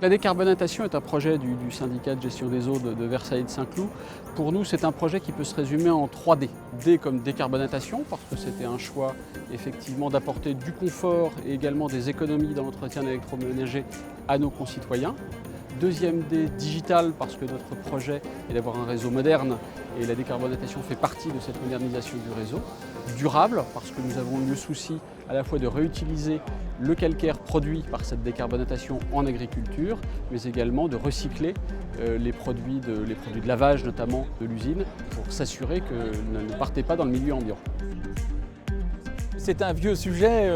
La décarbonatation est un projet du syndicat de gestion des eaux de Versailles et de Saint-Cloud. Pour nous, c'est un projet qui peut se résumer en 3 D. D comme décarbonatation, parce que c'était un choix effectivement d'apporter du confort et également des économies dans l'entretien électroménager à nos concitoyens. Deuxième D, digital, parce que notre projet est d'avoir un réseau moderne et la décarbonatation fait partie de cette modernisation du réseau. Durable, parce que nous avons eu le souci à la fois de réutiliser le calcaire produit par cette décarbonatation en agriculture, mais également de recycler les produits de lavage notamment de l'usine pour s'assurer qu'elles ne partaient pas dans le milieu ambiant. C'est un vieux sujet,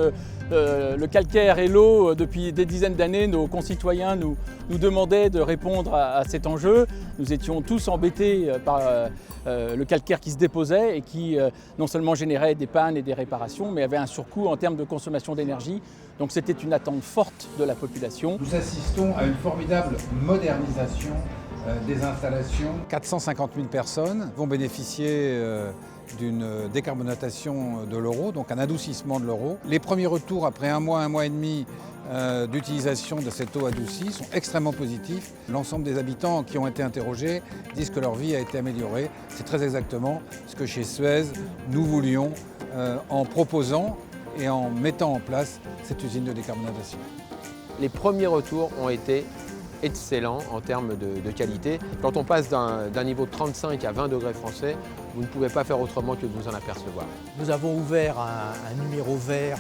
le calcaire et l'eau. Depuis des dizaines d'années, nos concitoyens nous demandaient de répondre à cet enjeu. Nous étions tous embêtés par le calcaire qui se déposait et qui non seulement générait des pannes et des réparations, mais avait un surcoût en termes de consommation d'énergie. Donc c'était une attente forte de la population. Nous assistons à une formidable modernisation des installations. 450 000 personnes vont bénéficier d'une décarbonatation de l'euro, donc un adoucissement de l'euro. Les premiers retours après un mois et demi d'utilisation de cette eau adoucie sont extrêmement positifs. L'ensemble des habitants qui ont été interrogés disent que leur vie a été améliorée. C'est très exactement ce que chez Suez nous voulions en proposant et en mettant en place cette usine de décarbonatation. Les premiers retours ont été excellent en termes de qualité. Quand on passe d'un niveau de 35 à 20 degrés français, vous ne pouvez pas faire autrement que de vous en apercevoir. Nous avons ouvert un numéro vert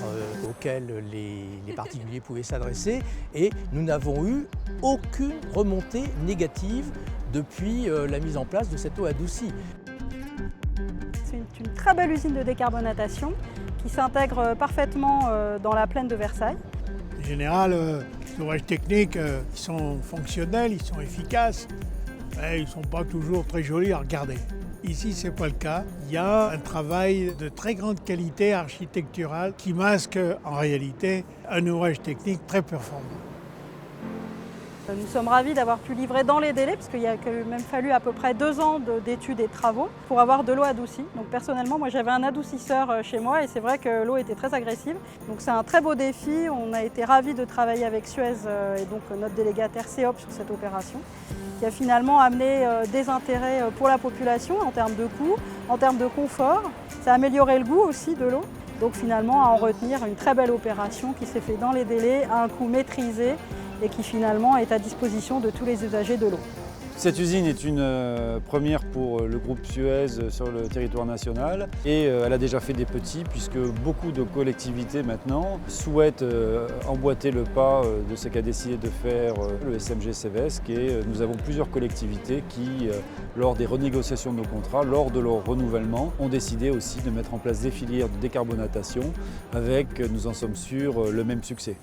auquel les particuliers pouvaient s'adresser et nous n'avons eu aucune remontée négative depuis la mise en place de cette eau adoucie. C'est une très belle usine de décarbonatation qui s'intègre parfaitement dans la plaine de Versailles. En général, les ouvrages techniques, ils sont fonctionnels, ils sont efficaces, mais ils ne sont pas toujours très jolis à regarder. Ici, ce n'est pas le cas. Il y a un travail de très grande qualité architecturale qui masque en réalité un ouvrage technique très performant. Nous sommes ravis d'avoir pu livrer dans les délais, parce qu'il a même fallu à peu près 2 ans d'études et de travaux pour avoir de l'eau adoucie. Donc personnellement, moi j'avais un adoucisseur chez moi et c'est vrai que l'eau était très agressive. Donc c'est un très beau défi. On a été ravis de travailler avec Suez et donc notre délégataire CEOP sur cette opération, qui a finalement amené des intérêts pour la population en termes de coût, en termes de confort. Ça a amélioré le goût aussi de l'eau. Donc finalement, à en retenir une très belle opération qui s'est faite dans les délais, à un coût maîtrisé, et qui finalement est à disposition de tous les usagers de l'eau. Cette usine est une première pour le groupe Suez sur le territoire national et elle a déjà fait des petits puisque beaucoup de collectivités maintenant souhaitent emboîter le pas de ce qu'a décidé de faire le SMG Cevesc et nous avons plusieurs collectivités qui, lors des renégociations de nos contrats, lors de leur renouvellement, ont décidé aussi de mettre en place des filières de décarbonatation avec, nous en sommes sûrs, le même succès.